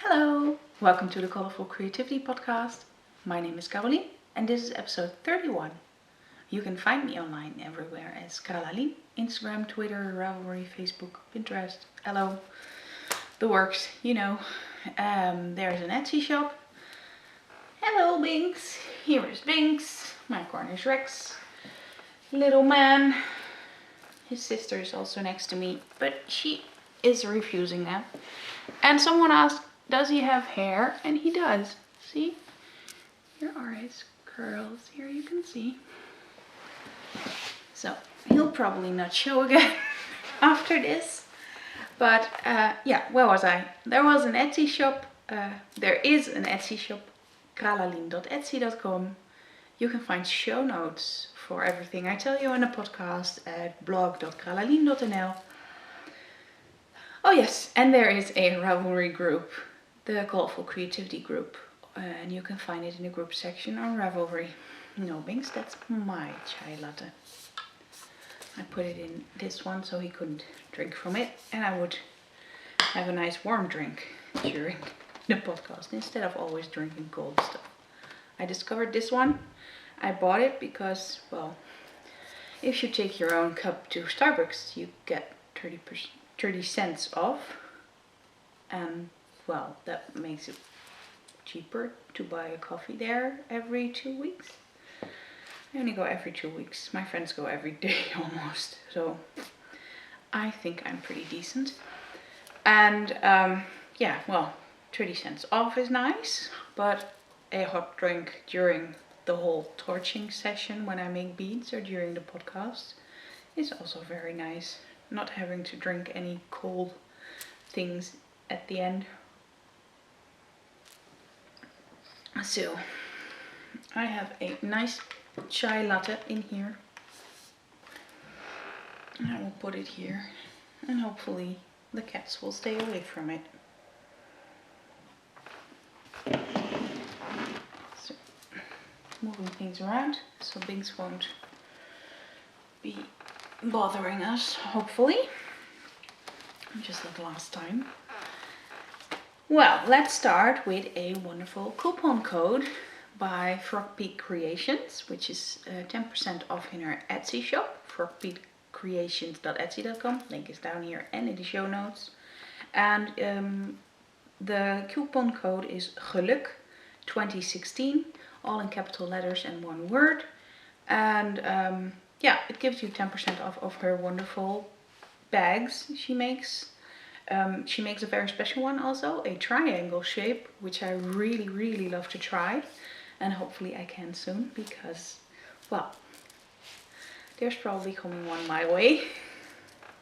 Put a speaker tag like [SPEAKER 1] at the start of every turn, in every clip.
[SPEAKER 1] Hello, welcome to the Colourful Creativity Podcast. My name is Carolien and this is episode 31. You can find me online everywhere as Carolien, Instagram, Twitter, Ravelry, Facebook, Pinterest, hello, the works, you know. There's an Etsy shop. Hello Binks, here is Binks, my Cornish Rex, little man. His sister is also next to me, but she is refusing now. And someone asked, does he have hair? And he does. See? Here are his curls. Here you can see. So he'll probably not show again after this. But yeah, where was I? There was an Etsy shop. There is an Etsy shop, crochet.etsy.com. You can find show notes for everything I tell you in the podcast at blog.carolien.nl. Oh yes, and there is a Ravelry group, the Colourful Creativity group, and you can find it in the group section on Ravelry. No, Binks, that's my chai latte. I put it in this one so he couldn't drink from it, and I would have a nice warm drink during the podcast instead of always drinking cold stuff. I discovered this one. I bought it because, well, if you take your own cup to Starbucks, you get 30 cents off, and well, that makes it cheaper to buy a coffee there every 2 weeks. I only go every 2 weeks. My friends go every day almost, so I think I'm pretty decent. And yeah, well, 30 cents off is nice, but a hot drink during the whole torching session when I make beads or during the podcast is also very nice. Not having to drink any cold things at the end. So I have a nice chai latte in here. And I will put it here and hopefully the cats will stay away from it. So moving things around so Binks won't be bothering us, hopefully. Just like last time. Well, let's start with a wonderful coupon code by Frogpeak Creations, which is 10% off in our Etsy shop, frogpeakcreations.etsy.com. Link is down here and in the show notes. And the coupon code is GELUK 2016, all in capital letters and one word. And yeah, it gives you 10% off of her wonderful bags she makes. She makes a very special one also, a triangle shape, which I really love to try. And hopefully I can soon because, well, there's probably coming one my way.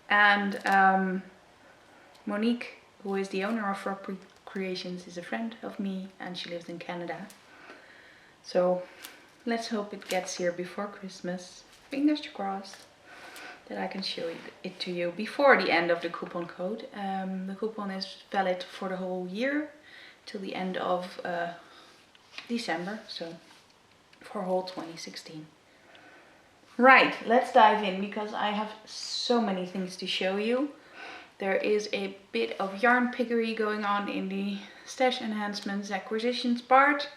[SPEAKER 1] And Monique, who is the owner of Frog Creations, is a friend of me and she lives in Canada. So let's hope it gets here before Christmas. Fingers crossed that I can show it to you before the end of the coupon code. The coupon is valid for the whole year till the end of December, so for whole 2016. Right, let's dive in because I have so many things to show you. There is a bit of yarn piggery going on in the stash enhancements acquisitions part.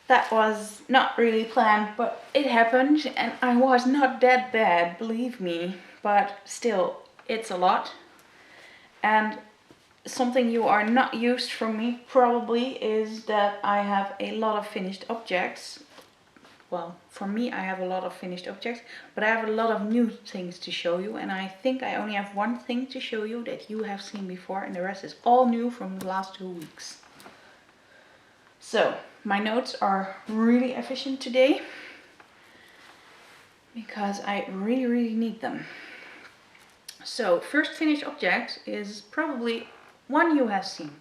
[SPEAKER 1] That was not really planned, but it happened and I was not that bad, believe me, but still, it's a lot. And something you are not used from me probably is that I have a lot of finished objects. Well, for me I have a lot of finished objects, but I have a lot of new things to show you, and I think I only have one thing to show you that you have seen before and the rest is all new from the last 2 weeks. So, my notes are really efficient today because I really need them. So, first finished object is probably one you have seen.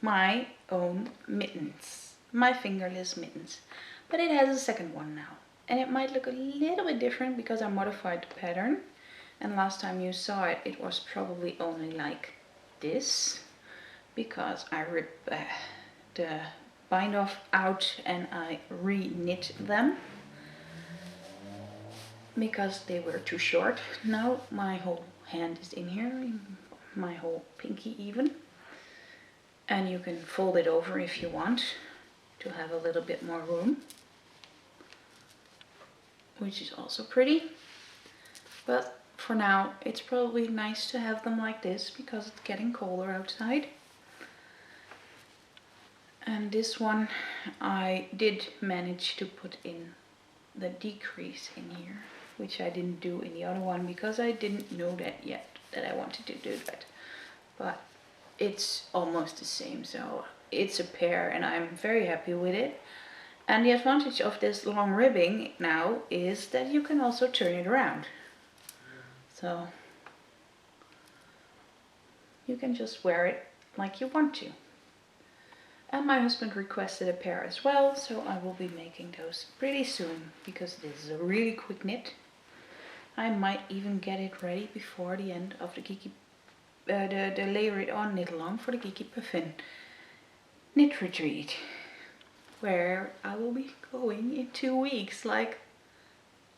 [SPEAKER 1] My own mittens. My fingerless mittens. But it has a second one now. And it might look a little bit different because I modified the pattern. And last time you saw it, it was probably only like this. Because I ripped the bind off out and I re-knit them because they were too short. Now my whole hand is in here, my whole pinky even. And you can fold it over if you want to have a little bit more room, which is also pretty. But for now, it's probably nice to have them like this because it's getting colder outside. And this one I did manage to put in the decrease in here, which I didn't do in the other one because I didn't know that yet, that I wanted to do that. But it's almost the same, so it's a pair and I'm very happy with it. And the advantage of this long ribbing now is that you can also turn it around. So you can just wear it like you want to. And my husband requested a pair as well, so I will be making those pretty soon because this is a really quick knit. I might even get it ready before the end of the Kiki, the layer it on knit along for the Kiki Puffin knit retreat, where I will be going in 2 weeks. Like,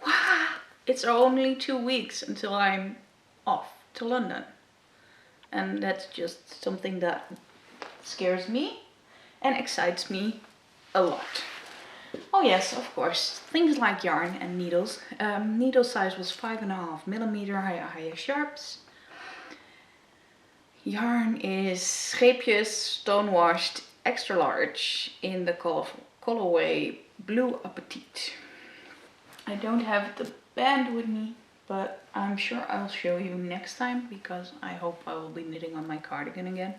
[SPEAKER 1] wow! It's only 2 weeks until I'm off to London, and that's just something that scares me and excites me a lot. Oh yes, of course, things like yarn and needles. Needle size was 5.5mm higher sharps. Yarn is Scheepjes Stone Washed Extra Large in the colorway Blue Appetit. I don't have the band with me, but I'm sure I'll show you next time because I hope I will be knitting on my cardigan again.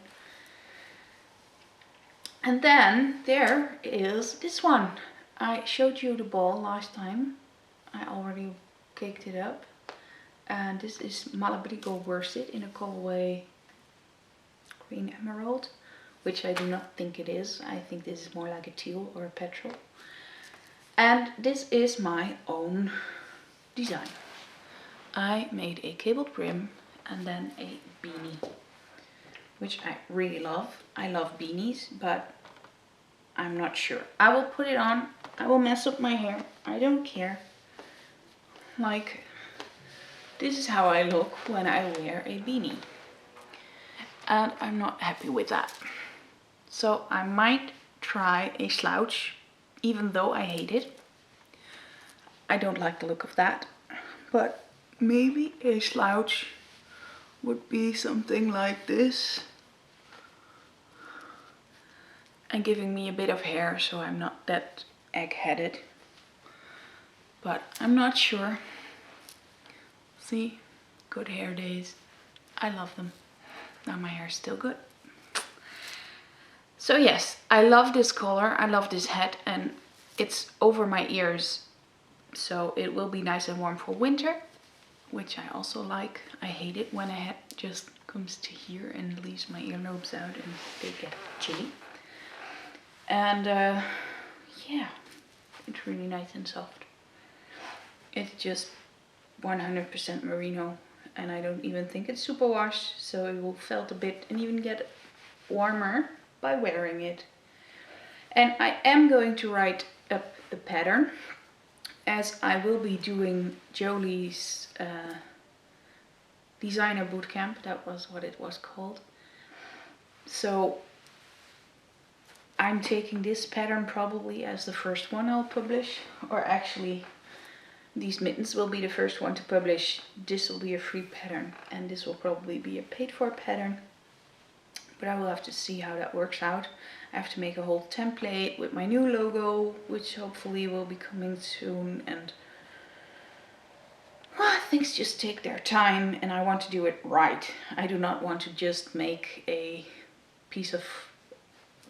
[SPEAKER 1] And then there is this one. I showed you the ball last time. I already caked it up. And this is Malabrigo worsted in a colorway Green Emerald, which I do not think it is. I think this is more like a teal or a petrol. And this is my own design. I made a cabled brim and then a beanie, which I really love. I love beanies, but I'm not sure. I will put it on. I will mess up my hair. I don't care. Like, this is how I look when I wear a beanie. And I'm not happy with that. So I might try a slouch, even though I hate it. I don't like the look of that. But maybe a slouch would be something like this. And giving me a bit of hair so I'm not that egg-headed. But I'm not sure. See, good hair days. I love them. Now my hair's still good. So yes, I love this color. I love this hat and it's over my ears. So it will be nice and warm for winter, which I also like. I hate it when a hat just comes to here and leaves my earlobes out and they get chilly. And yeah, it's really nice and soft. It's just 100% merino and I don't even think it's super washed, so it will felt a bit and even get warmer by wearing it. And I am going to write up the pattern, as I will be doing Jolie's designer bootcamp. That was what it was called. So I'm taking this pattern probably as the first one I'll publish, or actually these mittens will be the first one to publish. This will be a free pattern and this will probably be a paid for pattern, but I will have to see how that works out. I have to make a whole template with my new logo, which hopefully will be coming soon, and well, things just take their time and I want to do it right. I do not want to just make a piece of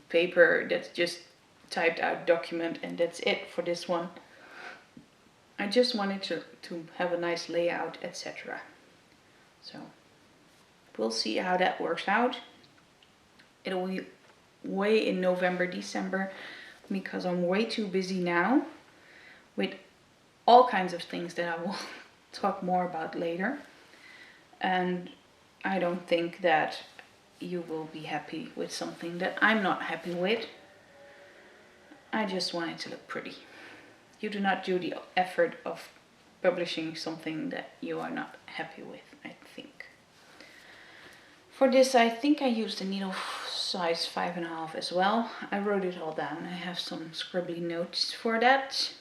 [SPEAKER 1] paper that's just typed out document and that's it for this one. I just wanted to have a nice layout, etc. So we'll see how that works out. It'll be way in November, December, because I'm way too busy now with all kinds of things that I will talk more about later. And I don't think that you will be happy with something that I'm not happy with. I just want it to look pretty. You do not do the effort of publishing something that you are not happy with, I think. For this, I think I used a needle size 5.5 as well. I wrote it all down. I have some scribbly notes for that.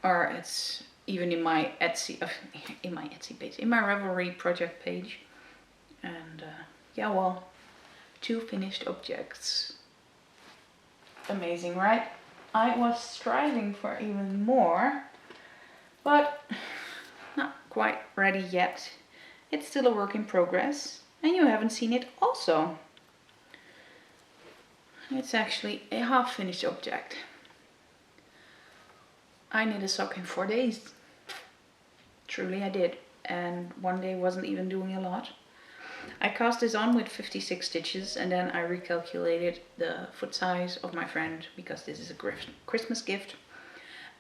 [SPEAKER 1] Or it's even in my Etsy page, in my Ravelry project page. And yeah, well, 2 finished objects. Amazing, right? I was striving for even more, but not quite ready yet. It's still a work in progress, and you haven't seen it also. It's actually a half finished object. I knit a sock in 4 days. Truly I did, and one day wasn't even doing a lot. I cast this on with 56 stitches, and then I recalculated the foot size of my friend, because this is a Christmas gift,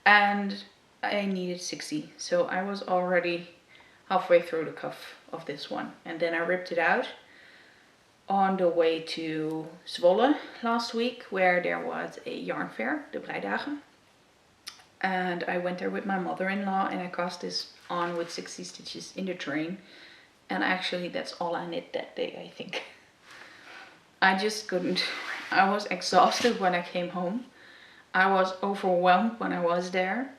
[SPEAKER 1] and I needed 60, so I was already halfway through the cuff of this one. And then I ripped it out on the way to Zwolle last week, where there was a yarn fair, the Breidagen. And I went there with my mother-in-law, and I cast this on with 60 stitches in the train. And actually that's all I knit that day, I think. I just couldn't. I was exhausted when I came home. I was overwhelmed when I was there.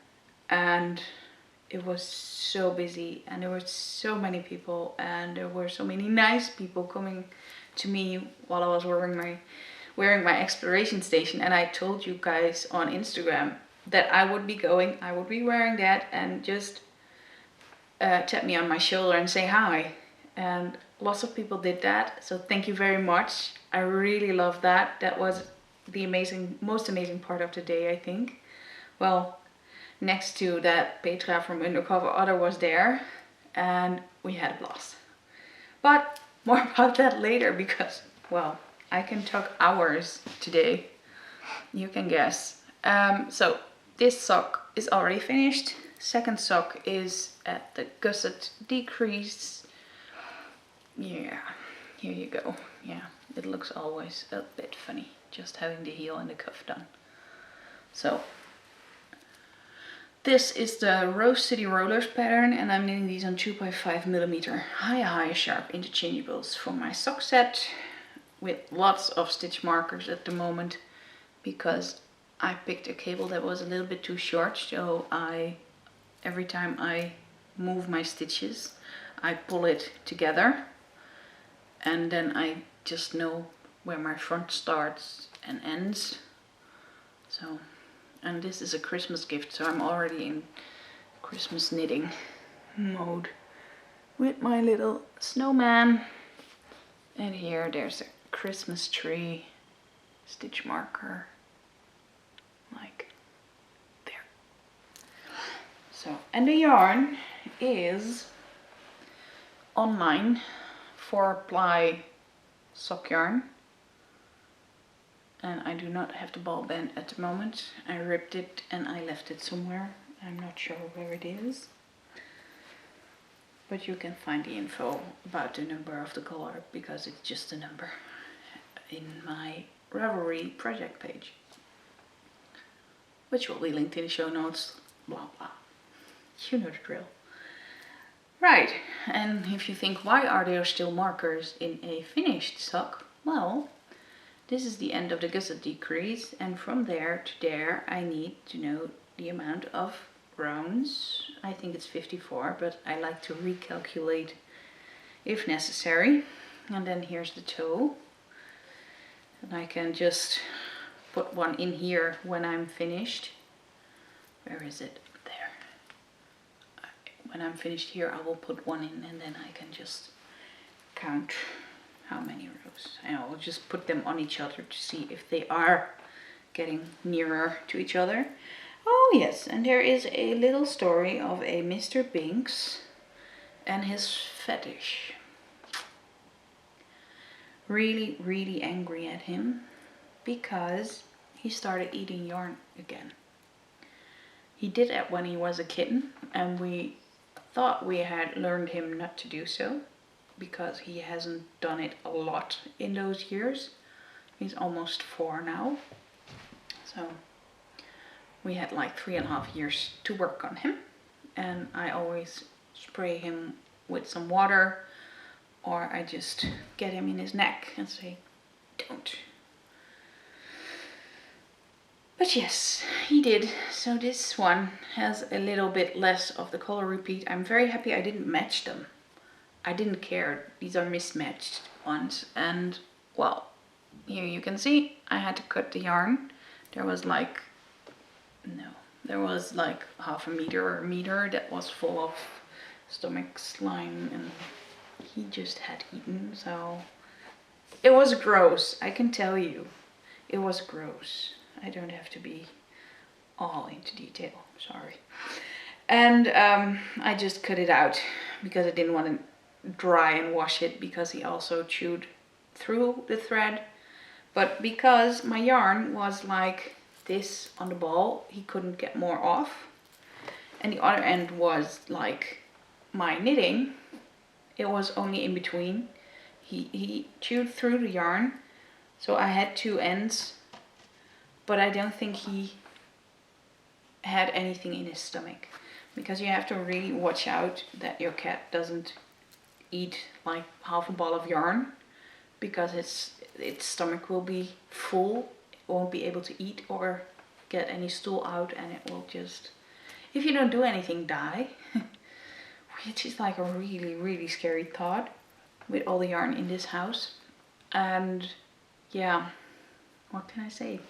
[SPEAKER 1] And it was so busy, and there were so many people, and there were so many nice people coming to me while I was wearing my exploration station. And I told you guys on Instagram that I would be going, I would be wearing that, and just tap me on my shoulder and say hi. And lots of people did that, so thank you very much. I really love that. That was the most amazing part of the day, I think. Well, next to that, Petra from Undercover Other was there, and we had a blast. But more about that later, because, well, I can talk hours today. You can guess. So this sock is already finished. Second sock is at the gusset decrease. Yeah, here you go. Yeah, it looks always a bit funny, just having the heel and the cuff done. So this is the Rose City Rollers pattern, and I'm knitting these on 2.5mm high sharp interchangeables for my sock set, with lots of stitch markers at the moment, because I picked a cable that was a little bit too short, so every time I move my stitches, I pull it together, and then I just know where my front starts and ends. So, and this is a Christmas gift, so I'm already in Christmas knitting mode with my little snowman. And here there's a Christmas tree stitch marker, like there. So, and the yarn is online 4-ply sock yarn. And I do not have the ball band at the moment. I ripped it and I left it somewhere. I'm not sure where it is. But you can find the info about the number of the color, because it's just a number, in my Ravelry project page, which will be linked in the show notes. Blah blah. You know the drill. Right, and if you think, why are there still markers in a finished sock? Well, this is the end of the gusset decrease, and from there to there I need to know the amount of rounds. I think it's 54, but I like to recalculate if necessary. And then here's the toe, and I can just put one in here when I'm finished. Where is it? There. When I'm finished here, I will put one in, and then I can just count how many rows. And I'll just put them on each other to see if they are getting nearer to each other. Oh yes, and there is a little story of a Mr. Binks and his fetish. Really angry at him because he started eating yarn again. He did that when he was a kitten, and we thought we had learned him not to do so, because he hasn't done it a lot in those years. He's almost 4 now. So we had like 3.5 years to work on him, and I always spray him with some water, or I just get him in his neck and say, don't. But yes, he did. So this one has a little bit less of the color repeat. I'm very happy I didn't match them. I didn't care. These are mismatched ones. And well, here you can see I had to cut the yarn. There was like half a meter or a meter that was full of stomach slime, and he just had eaten. So it was gross, I can tell you. It was gross. I don't have to be all into detail, sorry. And I just cut it out because I didn't want to dry and wash it, because he also chewed through the thread. But because my yarn was like this on the ball, he couldn't get more off. And the other end was like my knitting. It was only in between. He chewed through the yarn, so I had two ends. But I don't think he had anything in his stomach, because you have to really watch out that your cat doesn't eat like half a ball of yarn, because its stomach will be full. It won't be able to eat or get any stool out, and it will just, if you don't do anything, die. Which is like a really, really scary thought with all the yarn in this house. And yeah, what can I say?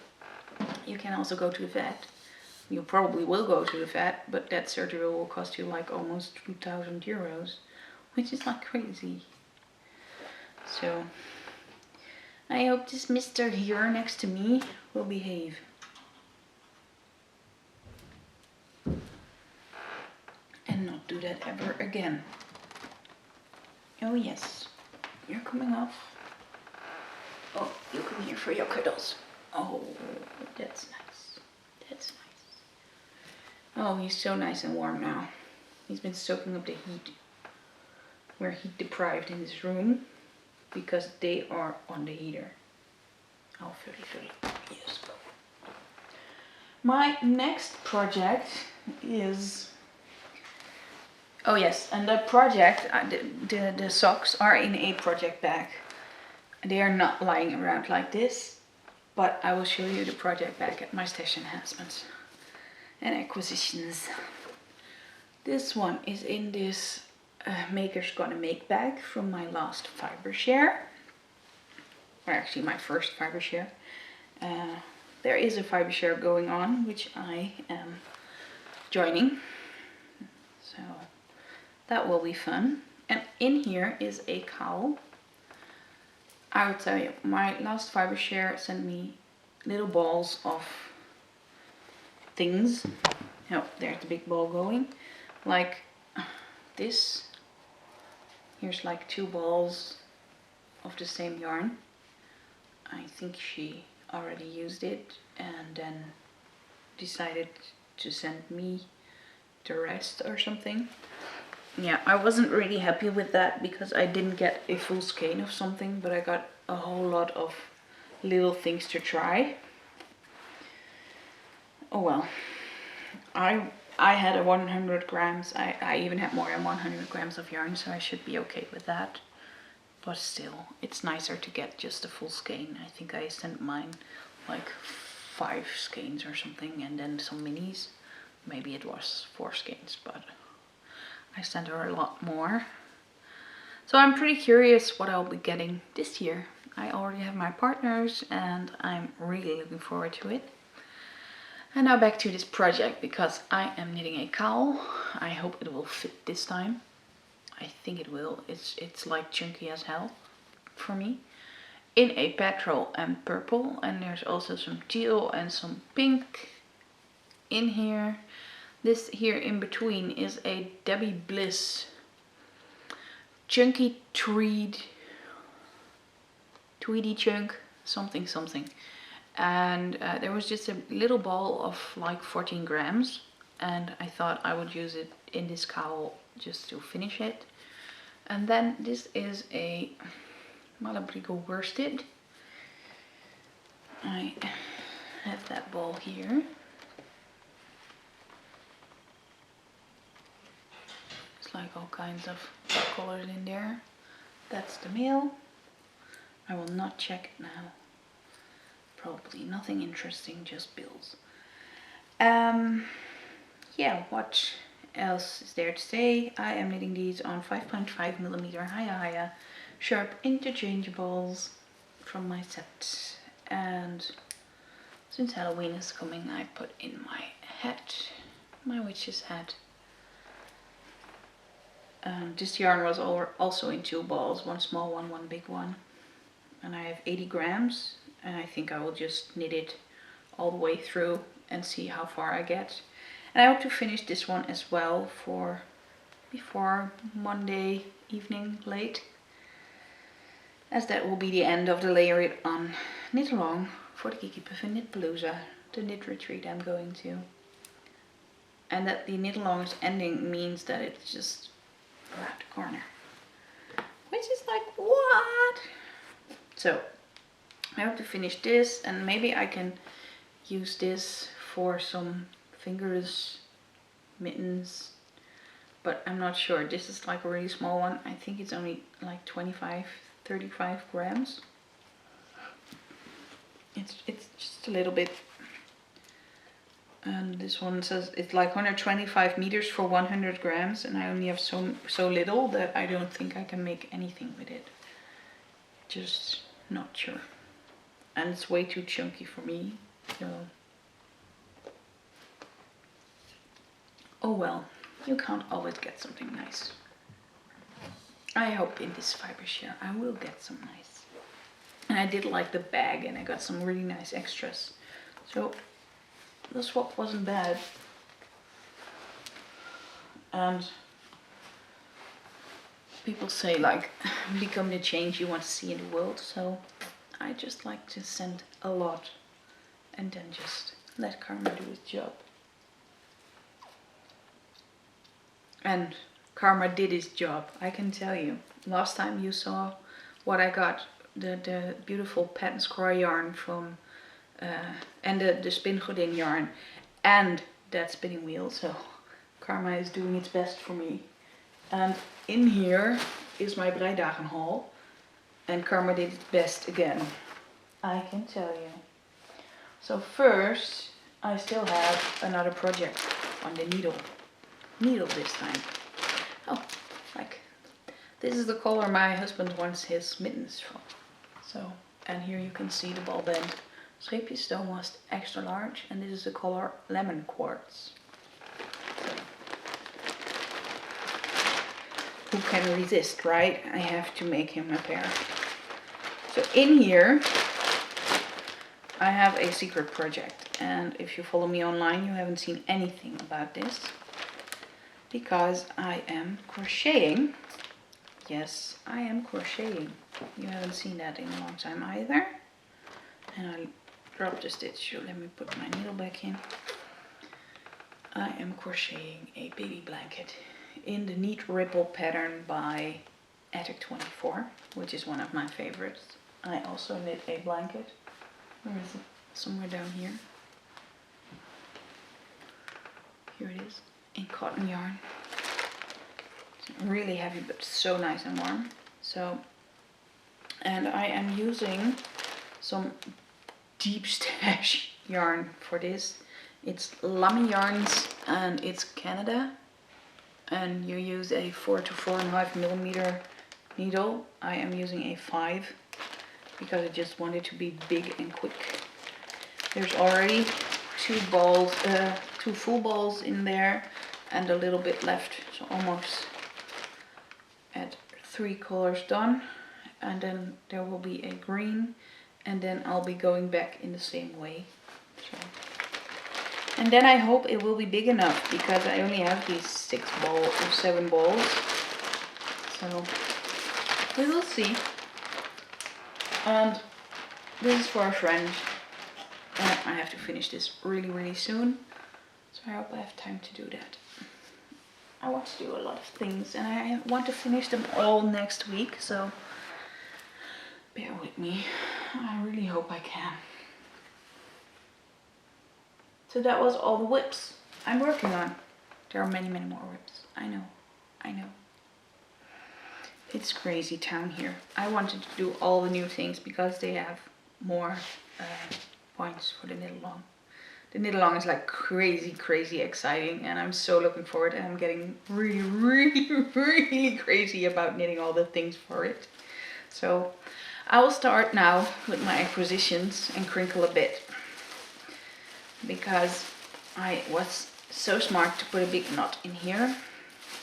[SPEAKER 1] You can also go to the vet. You probably will go to the vet, but that surgery will cost you like almost 2,000 euros, which is like crazy. So I hope this Mr. here next to me will behave. And not do that ever again. Oh yes, you're coming off. Oh, you come here for your cuddles. Oh, that's nice. That's nice. Oh, he's so nice and warm now. He's been soaking up the heat. We're heat deprived in this room because they are on the heater. Oh, 30. Yes, go. My next project is... Oh yes, and the project, the socks are in a project bag. They are not lying around like this. But I will show you the project bag at my stash enhancements and acquisitions. This one is in this Maker's Gonna Make bag from my last fiber share. Or actually my first fiber share. There is a fiber share going on, which I am joining. So that will be fun. And in here is a cowl. I will tell you, my last fiber share sent me little balls of things. Oh, there's the big ball going. Like this. Here's like 2 balls of the same yarn. I think she already used it and then decided to send me the rest or something. Yeah, I wasn't really happy with that because I didn't get a full skein of something, but I got a whole lot of little things to try. Oh well. I had a 100 grams. I even had more than 100 grams of yarn, so I should be okay with that. But still, it's nicer to get just a full skein. I think I sent mine like 5 skeins or something, and then some minis. Maybe it was 4 skeins, but I sent her a lot more. So I'm pretty curious what I'll be getting this year. I already have my partners and I'm really looking forward to it. And now back to this project, because I am knitting a cowl. I hope it will fit this time. I think it will. It's like chunky as hell for me. In a petrol and purple, and there's also some teal and some pink in here. This here in between is a Debbie Bliss chunky tweedy chunk, something. And there was just a little ball of like 14 grams, and I thought I would use it in this cowl just to finish it. And then this is a Malabrigo worsted. I have that ball here. Like all kinds of colors in there. That's the male. I will not check it now Probably nothing interesting, just bills. Yeah, what else is there to say? I am knitting these on 5.5mm Haya sharp interchangeables from my set. And since Halloween is coming, I put in my hat, my witch's hat. This yarn was also in 2 balls, one small one, one big one. And I have 80 grams, and I think I will just knit it all the way through and see how far I get. And I hope to finish this one as well before Monday evening late, as that will be the end of the Layer It On knit along for the Kiki Puffin Knit Palooza, the knit retreat I'm going to. And that the knit along is ending means that it's just around the corner, which is like, what? So I hope to finish this, and maybe I can use this for some fingerless mittens, but I'm not sure. This is like a really small one. I think it's only like 35 grams. It's just a little bit. And this one says it's like 125 meters for 100 grams, and I only have so little that I don't think I can make anything with it. Just not sure. And it's way too chunky for me, so oh well, you can't always get something nice. I hope in this fiber share I will get some nice. And I did like the bag, and I got some really nice extras. So the swap wasn't bad. And people say like, become the change you want to see in the world. So I just like to send a lot and then just let Karma do his job. And Karma did his job, I can tell you. Last time you saw what I got, the beautiful pattern square yarn from and the spin godin yarn and that spinning wheel. So Karma is doing its best for me. And in here is my Breidagen haul, and Karma did its best again, I can tell you. So first, I still have another project on the needle this time. Oh, like this is the color my husband wants his mittens from. So, and here you can see the ball band streepjes stonewashed extra large, and this is the color lemon quartz. So, who can resist, right? I have to make him a pair. So in here I have a secret project, and if you follow me online you haven't seen anything about this, because I am crocheting. Yes, I am crocheting. You haven't seen that in a long time either. And I dropped the stitch, so let me put my needle back in. I am crocheting a baby blanket in the neat ripple pattern by Attic 24, which is one of my favorites. I also knit a blanket. Where is it? Somewhere down here. Here it is, in cotton yarn. It's really heavy, but so nice and warm. So, and I am using some deep stash yarn for this. It's Lamy Yarns, and it's Canada. And you use a 4 to 4.5mm needle. I am using a 5 because I just want it to be big and quick. There's already 2 full balls in there and a little bit left, so almost at 3 colors done. And then there will be a green, and then I'll be going back in the same way. So. And then I hope it will be big enough, because I only have these 7 balls. So we will see. And this is for a friend. And I have to finish this really soon. So I hope I have time to do that. I want to do a lot of things, and I want to finish them all next week. So bear with me. I really hope I can. So that was all the whips I'm working on. There are many more whips. I know. It's crazy town here. I wanted to do all the new things because they have more points for the knit along. The knit along is like crazy exciting, and I'm so looking forward, and I'm getting really crazy about knitting all the things for it. So I will start now with my acquisitions and crinkle a bit, because I was so smart to put a big knot in here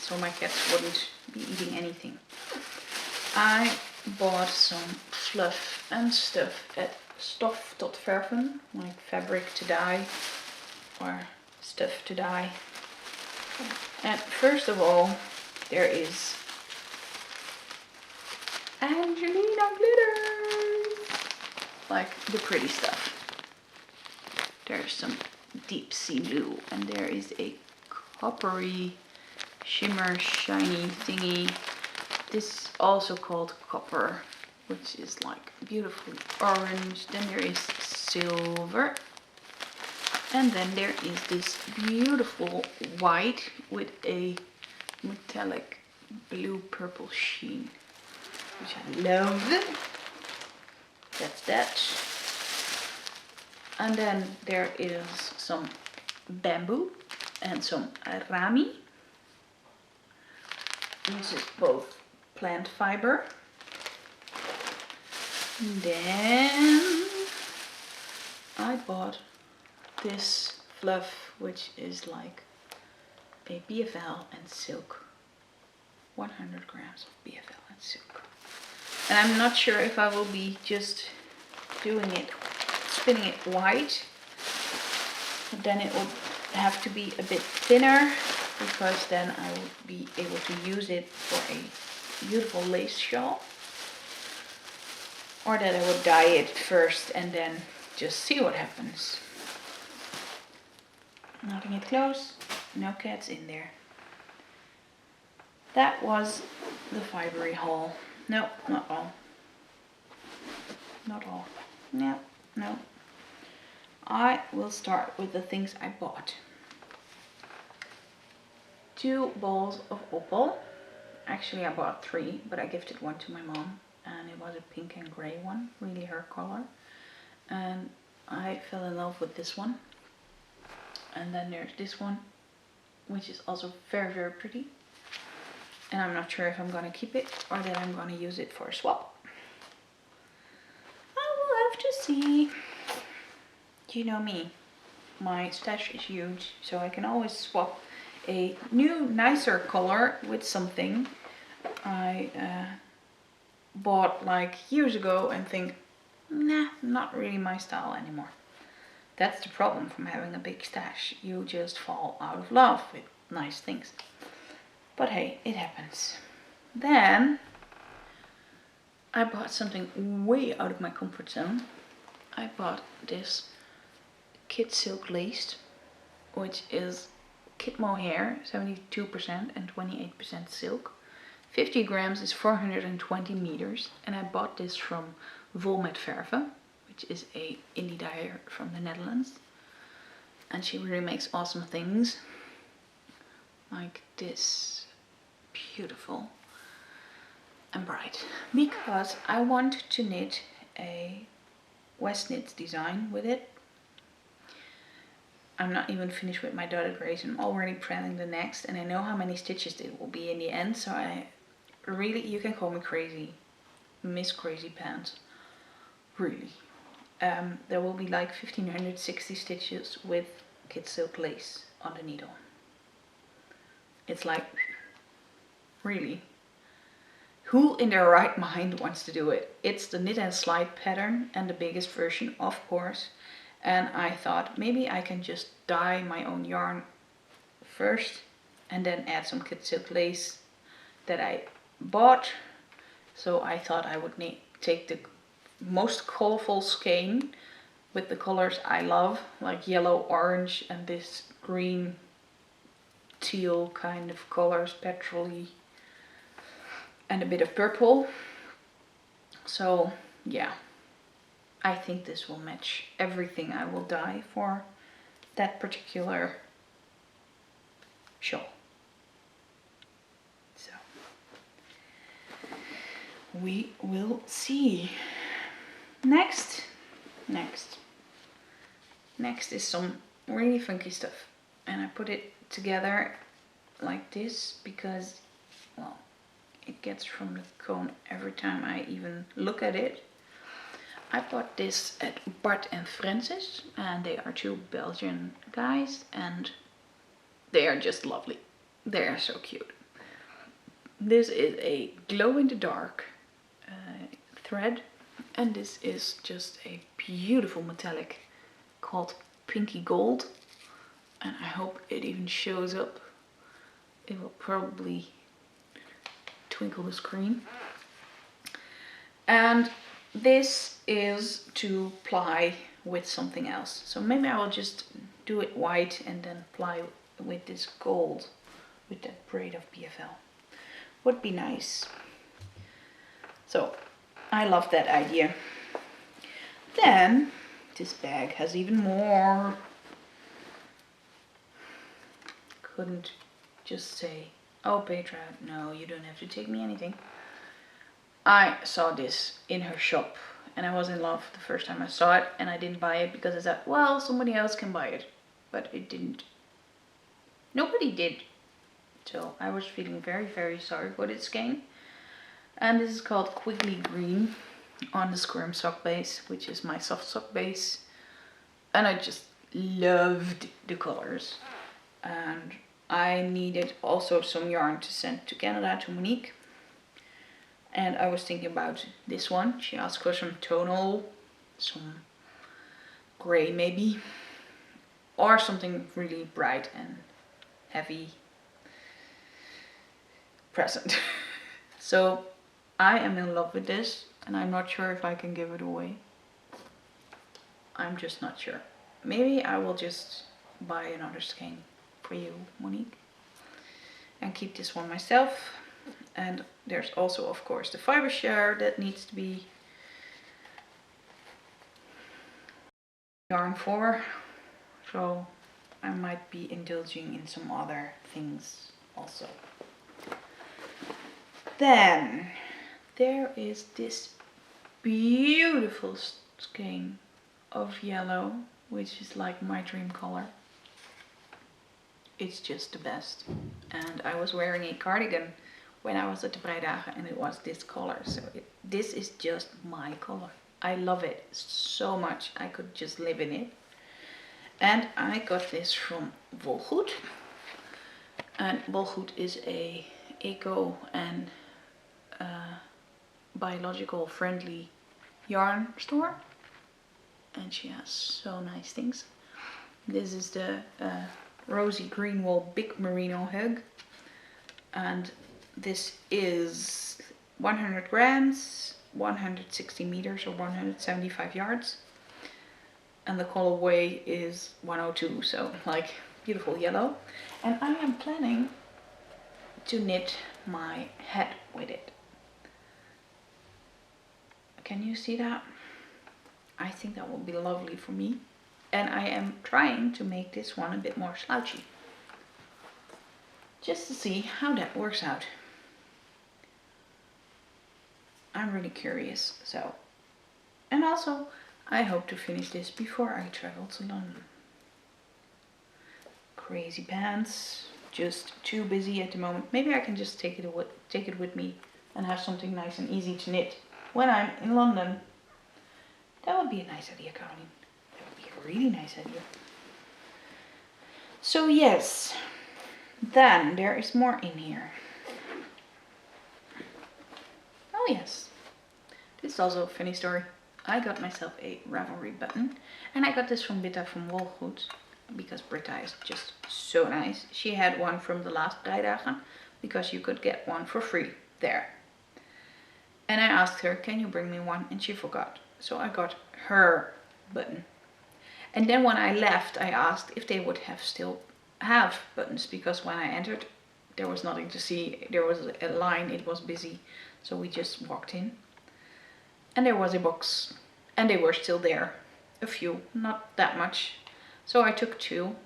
[SPEAKER 1] so my cats wouldn't be eating anything. I bought some fluff and stuff at stof.verven, like fabric to dye or stuff to dye. And first of all, there is Angelina glitters, like the pretty stuff. There's some deep sea blue, and there is a coppery shimmer shiny thingy. This is also called copper, which is like beautifully orange. Then there is silver, and then there is this beautiful white with a metallic blue purple sheen, which I love. That's that. And then there is some bamboo and some rami. This is both plant fiber. And then I bought this fluff, which is like a BFL and silk. 100 grams of BFL and silk. And I'm not sure if I will be just doing it, spinning it white. But then it will have to be a bit thinner, because then I will be able to use it for a beautiful lace shawl. Or that I would dye it first and then just see what happens. Knotting it close, no cats in there. That was the fibery haul. No, not all. Not all. No. I will start with the things I bought. 2 balls of opal. Actually I bought 3, but I gifted one to my mom, and it was a pink and grey one, really her color. And I fell in love with this one. And then there's this one, which is also very pretty. And I'm not sure if I'm gonna keep it or that I'm gonna use it for a swap. I will have to see. You know me, my stash is huge, so I can always swap a new, nicer color with something I bought like years ago and think, nah, not really my style anymore. That's the problem from having a big stash. You just fall out of love with nice things. But hey, it happens. Then I bought something way out of my comfort zone. I bought this kid silk lace, which is kid mohair, 72% and 28% silk. 50 grams is 420 meters, and I bought this from Vol met Verven, which is a indie dyer from the Netherlands, and she really makes awesome things like this, beautiful and bright, because I want to knit a West Knits design with it. I'm not even finished with my dotted grays, and I'm already planning the next, and I know how many stitches it will be in the end, so I really, you can call me crazy, Miss Crazy Pants, really. There will be like 1560 stitches with kid silk lace on the needle. It's like, really, who in their right mind wants to do it? It's the knit and slide pattern, and the biggest version, of course. And I thought maybe I can just dye my own yarn first and then add some kid silk lace that I bought. So I thought I would take the most colorful skein with the colors I love, like yellow, orange, and this green teal kind of colors, petrol-y, and a bit of purple. So yeah, I think this will match everything I will dye for that particular shawl. So we will see. Next, Next is some really funky stuff. And I put it together like this because, well, it gets from the cone every time I even look at it. I bought this at Bart and Francis, and they are two Belgian guys, and they are just lovely. They are so cute. This is a glow in the dark thread, and this is just a beautiful metallic called Pinky Gold, and I hope it even shows up. It will probably twinkle the screen. And this is to ply with something else. So maybe I will just do it white and then ply with this gold, with that braid of BFL. Would be nice. So I love that idea. Then this bag has even more. Couldn't just say, oh Petra, no, you don't have to take me anything. I saw this in her shop and I was in love the first time I saw it, and I didn't buy it because I said, well, somebody else can buy it. But it didn't. Nobody did. So I was feeling very, very sorry for this skein. And this is called Quickly Green on the Squirm sock base, which is my soft sock base. And I just loved the colors. And I needed also some yarn to send to Canada to Monique. And I was thinking about this one. She asked for some tonal, some gray maybe, or something really bright and heavy present. So I am in love with this, and I'm not sure if I can give it away. I'm just not sure. Maybe I will just buy another skein for you, Monique, and keep this one myself. And there's also, of course, the fiber share that needs to be yarn for. So I might be indulging in some other things also. Then there is this beautiful skein of yellow, which is like my dream color. It's just the best. And I was wearing a cardigan when I was at the Breidagen, and it was this color. So this is just my color. I love it so much. I could just live in it. And I got this from Wolgoed. And Wolgoed is a eco and biological friendly yarn store. And she has so nice things. This is the rosy green wool big merino hug. And this is 100 grams, 160 meters or 175 yards. And the colorway is 102, so like beautiful yellow. And I am planning to knit my head with it. Can you see that? I think that will be lovely for me. And I am trying to make this one a bit more slouchy, just to see how that works out. I'm really curious. So, and also I hope to finish this before I travel to London. Crazy pants, just too busy at the moment. Maybe I can just take it with me and have something nice and easy to knit when I'm in London. That would be a nice idea, Carolien. That would be a really nice idea. So yes, then there is more in here. Oh yes, this is also a funny story. I got myself a Ravelry button, and I got this from Britta from Wolgoed, because Britta is just so nice. She had one from the last Breidagen, because you could get one for free there. And I asked her, can you bring me one? And she forgot. So I got her button. And then when I left, I asked if they would still have buttons, because when I entered, there was nothing to see. There was a line, it was busy. So we just walked in. And there was a box. And they were still there. A few, not that much. So I took two.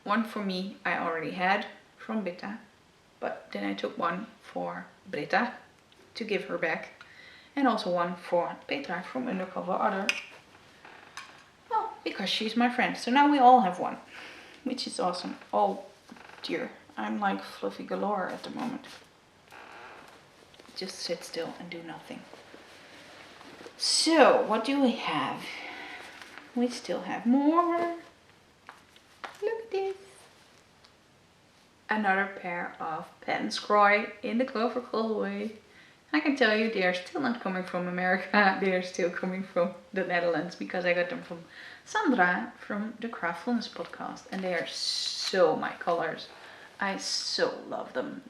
[SPEAKER 1] One for me I already had from Britta. But then I took one for Britta to give her back. And also one for Petra from Undercover Other. Well, because she's my friend. So now we all have one, which is awesome. Oh dear, I'm like fluffy galore at the moment. Just sit still and do nothing. So, what do we have? We still have more. Look at this. Another pair of pens crochet in the Clover colorway. I can tell you they are still not coming from America. They are still coming from the Netherlands because I got them from Sandra from the Craftfulness podcast. And they are so my colors. I so love them.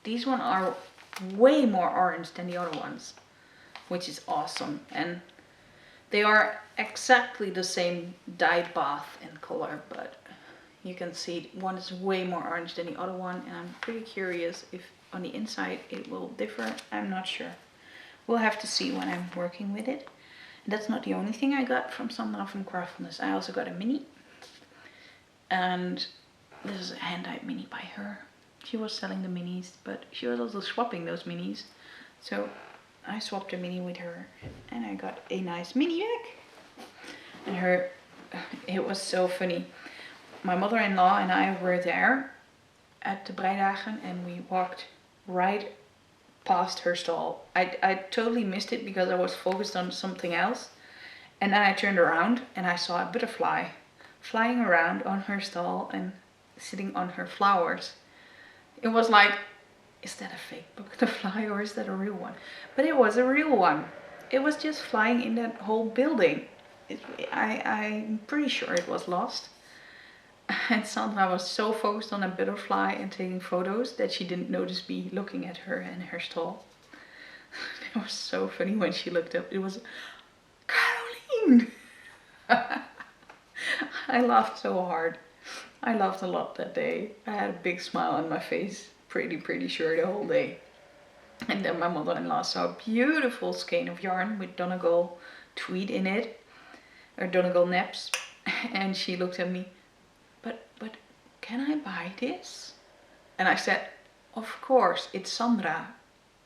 [SPEAKER 1] These ones are way more orange than the other ones, which is awesome. And they are exactly the same dyed bath in color, but you can see one is way more orange than the other one, and I'm pretty curious if on the inside it will differ. I'm not sure. We'll have to see when I'm working with it. And that's not the only thing I got from Sandra from Craftfulness. I also got a mini, and this is a hand-dyed mini by her. She was selling the minis, but she was also swapping those minis. So I swapped a mini with her, and I got a nice mini back. And it was so funny. My mother-in-law and I were there at the Breidagen, and we walked right past her stall. I totally missed it because I was focused on something else. And then I turned around and I saw a butterfly flying around on her stall and sitting on her flowers. It was like, is that a fake butterfly or is that a real one? But it was a real one. It was just flying in that whole building. I'm pretty sure it was lost. And Sandra was so focused on a butterfly and taking photos that she didn't notice me looking at her in her stall. It was so funny when she looked up. It was Carolien! I laughed so hard. I laughed a lot that day. I had a big smile on my face, pretty sure the whole day. And then my mother-in-law saw a beautiful skein of yarn with Donegal tweed in it, or Donegal naps, and she looked at me, but can I buy this? And I said, of course, it's Sandra.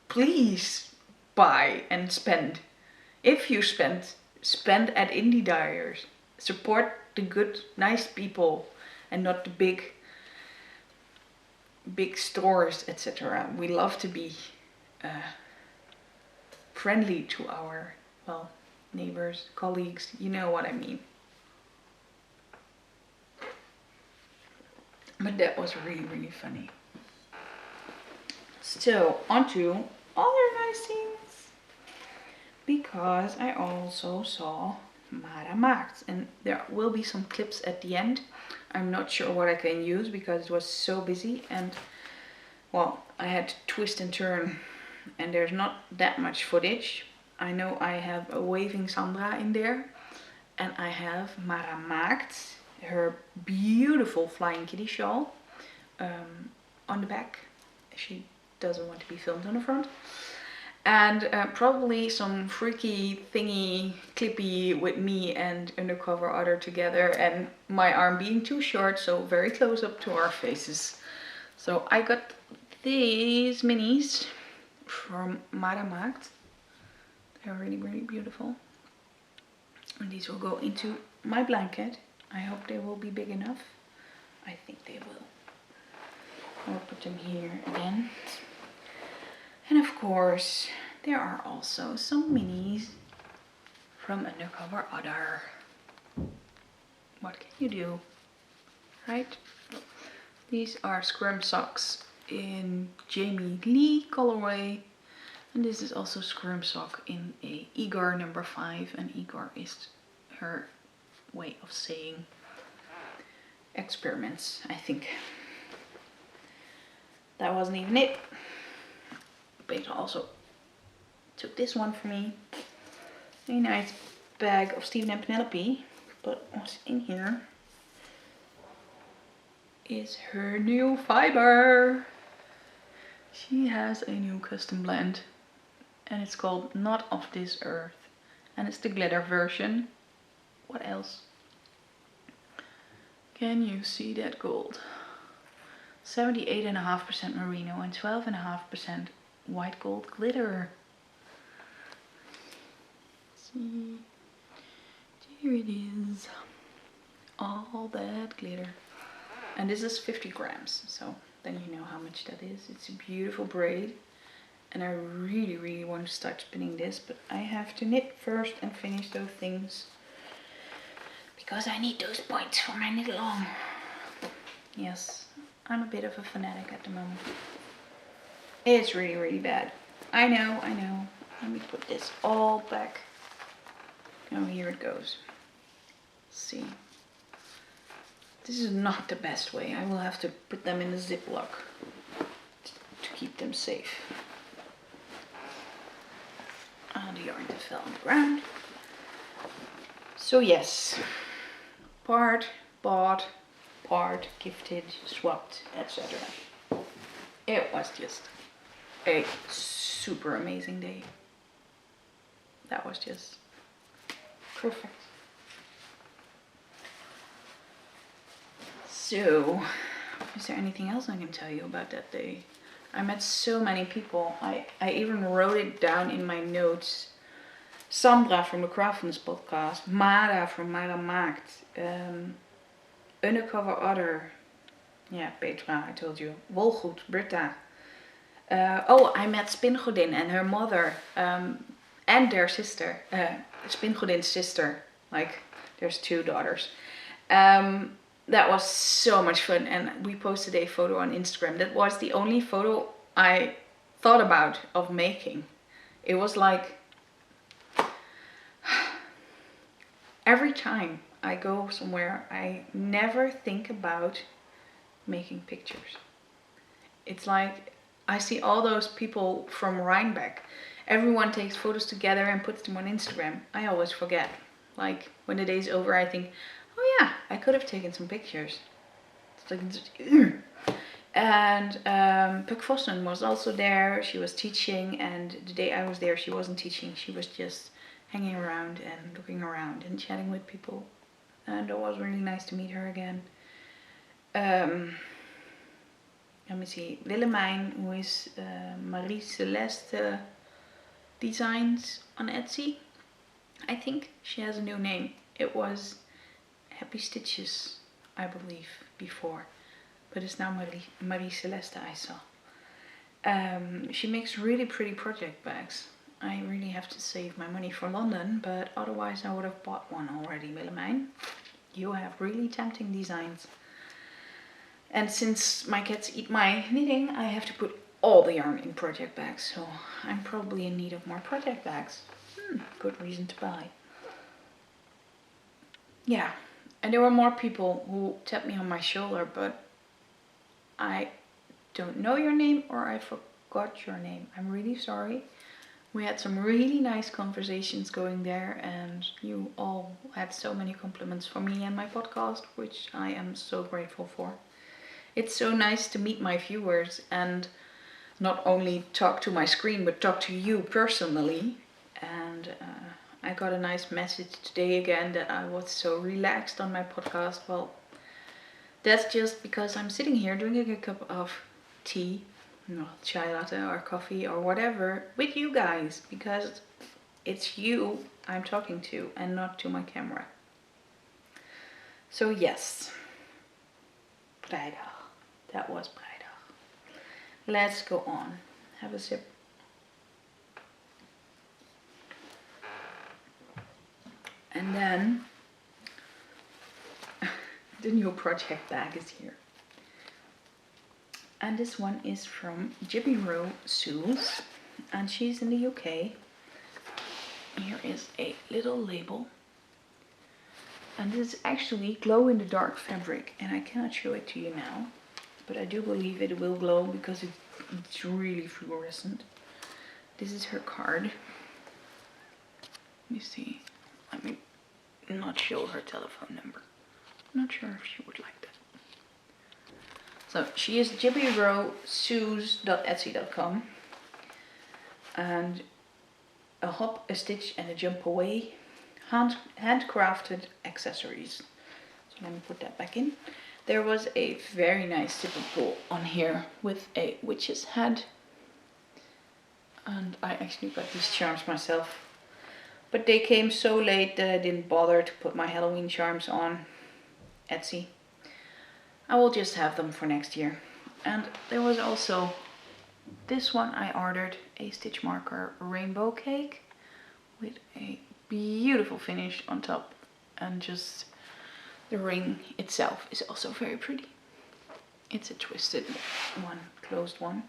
[SPEAKER 1] Please buy and spend. If you spend at indie dyers. Support the good, nice people and not the big stores, etc. We love to be friendly to our, neighbors, colleagues, you know what I mean. But that was really funny. So, on to other nice things. Because I also saw Mara Maakt. And there will be some clips at the end. I'm not sure what I can use because it was so busy. And, I had to twist and turn. And there's not that much footage. I know I have a waving Sandra in there. And I have Mara Maakt, her beautiful flying kitty shawl on the back. She doesn't want to be filmed on the front. And probably some freaky thingy clippy with me and undercover otter together, and my arm being too short, so very close up to our faces. So I got these minis from Mara Maakt. They're really beautiful. And these will go into my blanket. I hope they will be big enough. I think they will. I'll put them here again. And of course, there are also some minis from Undercover Otter. What can you do, right? These are scrum socks in Jamie Lee colorway. And this is also scrum sock in a Igor number 5. And Igor is her way of saying experiments, I think. That wasn't even it. Peter also took this one for me. A nice bag of Stephen and Penelope. But what's in here is her new fiber. She has a new custom blend. And it's called Not of This Earth. And it's the glitter version. What else? Can you see that gold? 78.5% merino and 12.5% white gold glitter. See, here it is. all that glitter. And this is 50 grams, so then you know how much that is. It's a beautiful braid, and I really, really want to start spinning this, but I have to knit first and finish those things because I need those points for my knit along. Yes, I'm a bit of a fanatic at the moment. It's really, really bad. I know. Let me put this all back. Oh, here it goes. Let's see. This is not the best way. I will have to put them in a Ziploc to keep them safe. The yarn that fell on the ground. So yes, part bought, part gifted, swapped, etc. It was just a super amazing day. That was just perfect. So, is there anything else I can tell you about that day? I met so many people. I even wrote it down in my notes. Sandra from the Craftsman's podcast, Mara from Mara Maakt, Undercover Other, yeah, Petra, I told you, Wolgoed, Britta. I met Spingodin and her mother, and their sister, Spingodin's sister, like there's 2 daughters. That was so much fun, and we posted a photo on Instagram. That was the only photo I thought about of making. It was like, every time I go somewhere, I never think about making pictures. It's like, I see all those people from Rhinebeck. Everyone takes photos together and puts them on Instagram. I always forget. Like, when the day's over, I think, oh yeah, I could have taken some pictures. It's like, and Puk Vossen was also there. She was teaching, and the day I was there, she wasn't teaching. She was just hanging around and looking around and chatting with people. And it was really nice to meet her again. Let me see. Willemijn, who is Marie Celeste Designs on Etsy. I think she has a new name. It was Happy Stitches, I believe, before. But it's now Marie Celeste, I saw. She makes really pretty project bags. I really have to save my money for London, but otherwise I would have bought one already, Willemijn. You have really tempting designs. And since my cats eat my knitting, I have to put all the yarn in project bags. So I'm probably in need of more project bags. Good reason to buy. Yeah, and there were more people who tapped me on my shoulder, but I don't know your name or I forgot your name. I'm really sorry. We had some really nice conversations going there, and you all had so many compliments for me and my podcast, which I am so grateful for. It's so nice to meet my viewers and not only talk to my screen, but talk to you personally. And I got a nice message today again that I was so relaxed on my podcast. Well, that's just because I'm sitting here drinking a cup of tea, chai latte or coffee or whatever with you guys, because it's you I'm talking to and not to my camera. So yes, Breidagen. That was Breidagen. Let's go on. Have a sip. And then the new project bag is here. And this one is from Jibby Row Sews, and she's in the UK. Here is a little label. And this is actually glow in the dark fabric, and I cannot show it to you now, but I do believe it will glow because it's really fluorescent. This is her card. Let me see. Let me not show her telephone number. I'm not sure if she would like that. So she is jibbyrowsews.etsy.com, and a hop, a stitch and a jump away, handcrafted accessories. So let me put that back in. There was a very nice zipper pull on here with a witch's head, and I actually got these charms myself, but they came so late that I didn't bother to put my Halloween charms on. Etsy. I will just have them for next year. And there was also this one I ordered, a stitch marker rainbow cake with a beautiful finish on top, and just the ring itself is also very pretty. It's a twisted one, closed one.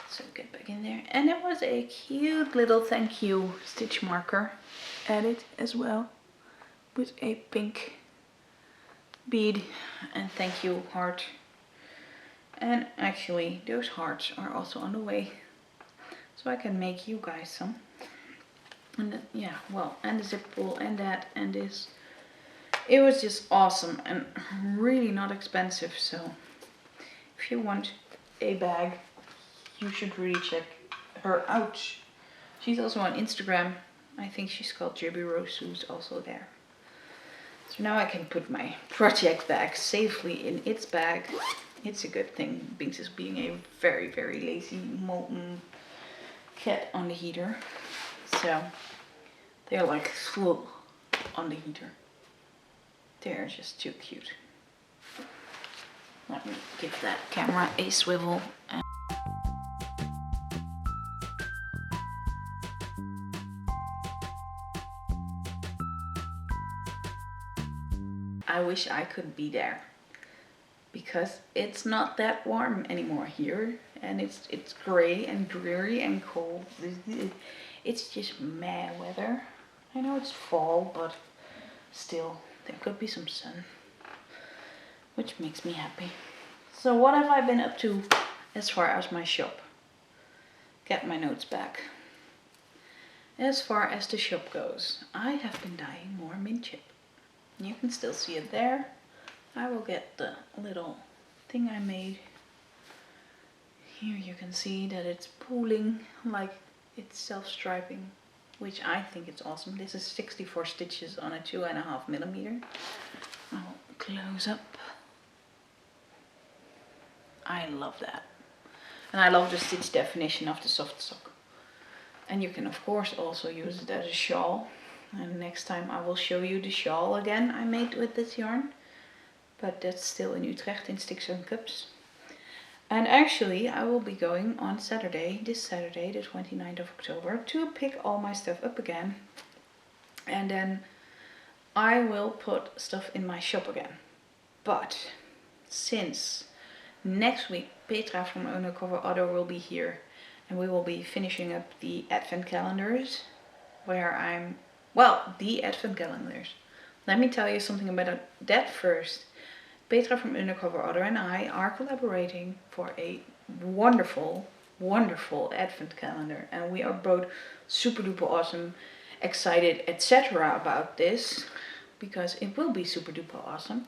[SPEAKER 1] So get back in there. And there was a cute little thank you stitch marker added as well, with a pink bead and thank you heart. And actually those hearts are also on the way, so I can make you guys some. And then, yeah, well, and the zip pull and that and this. It was just awesome and really not expensive. So if you want a bag, you should really check her out. She's also on Instagram. I think she's called Jibby Rose Sue's also there. So now I can put my project bag safely in its bag. It's a good thing, Binks is being a very, very lazy, molten cat on the heater. So they're like full on the heater. They're just too cute. Let me give that camera a swivel. I wish I could be there, because it's not that warm anymore here, and it's gray and dreary and cold. It's just meh weather. I know it's fall, but still there could be some sun, which makes me happy. So what have I been up to as far as my shop? Get my notes back. As far as the shop goes, I have been dyeing more mint chip. You can still see it there. I will get the little thing I made. Here you can see that it's pooling, like it's self-striping, which I think it's awesome. This is 64 stitches on a 2.5 millimeter. I'll close up. I love that. And I love the stitch definition of the soft sock. And you can of course also use it as a shawl. And next time I will show you the shawl again I made with this yarn. But that's still in Utrecht in Sticks and Cups. And actually I will be going on Saturday, this Saturday, the 29th of October, to pick all my stuff up again. And then I will put stuff in my shop again. But since next week Petra from Undercover Otto will be here, and we will be finishing up the advent calendars, the advent calendars. Let me tell you something about that first. Petra from Undercover Otto and I are collaborating for a wonderful, wonderful advent calendar. And we are both super duper awesome, excited, etc. about this, because it will be super duper awesome.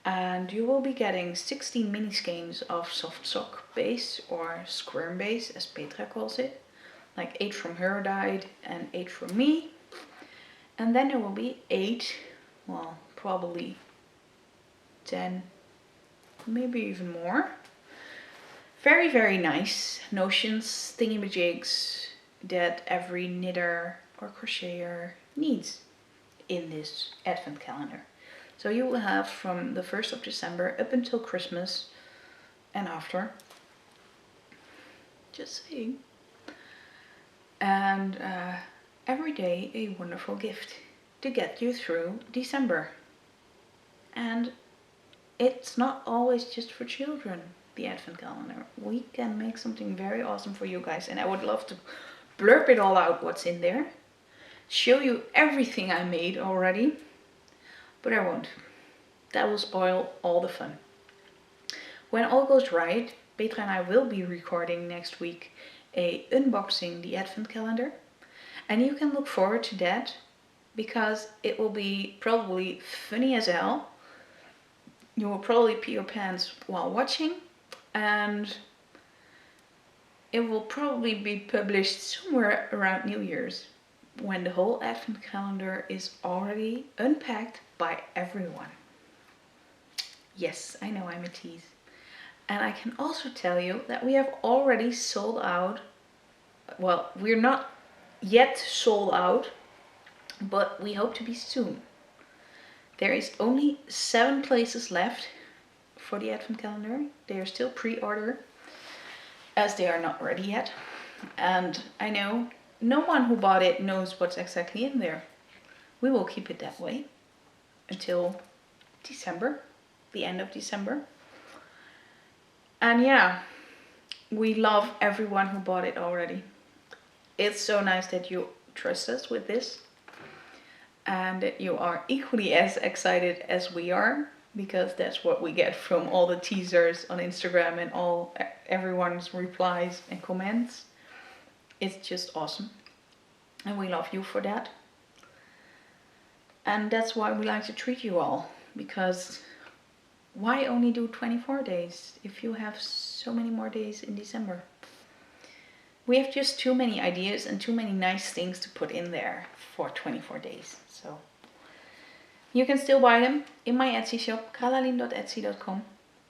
[SPEAKER 1] And you will be getting 16 mini skeins of soft sock base, or squirm base as Petra calls it. Like 8 from her dyed and 8 from me. And then there will be 8, well, probably 10, maybe even more. Very, very nice notions, thingamajigs that every knitter or crocheter needs in this advent calendar. So you will have from the 1st of December up until Christmas and after. Just saying. And every day a wonderful gift to get you through December. And it's not always just for children, the advent calendar. We can make something very awesome for you guys, and I would love to blurb it all out what's in there, show you everything I made already, but I won't. That will spoil all the fun. When all goes right, Petra and I will be recording next week a unboxing the advent calendar, and you can look forward to that, because it will be probably funny as hell. You will probably pee your pants while watching, and it will probably be published somewhere around New Year's, when the whole advent calendar is already unpacked by everyone. Yes, I know I'm a tease. And I can also tell you that we have already sold out. Well, we're not yet sold out, but we hope to be soon. There is only 7 places left for the advent calendar. They are still pre-order as they are not ready yet. And I know no one who bought it knows what's exactly in there. We will keep it that way until December, the end of December. And yeah, we love everyone who bought it already. It's so nice that you trust us with this and that you are equally as excited as we are, because that's what we get from all the teasers on Instagram and everyone's replies and comments. It's just awesome. And we love you for that. And that's why we like to treat you all, because why only do 24 days if you have so many more days in December? We have just too many ideas and too many nice things to put in there for 24 days. So you can still buy them in my Etsy shop, carolien.etsy.com,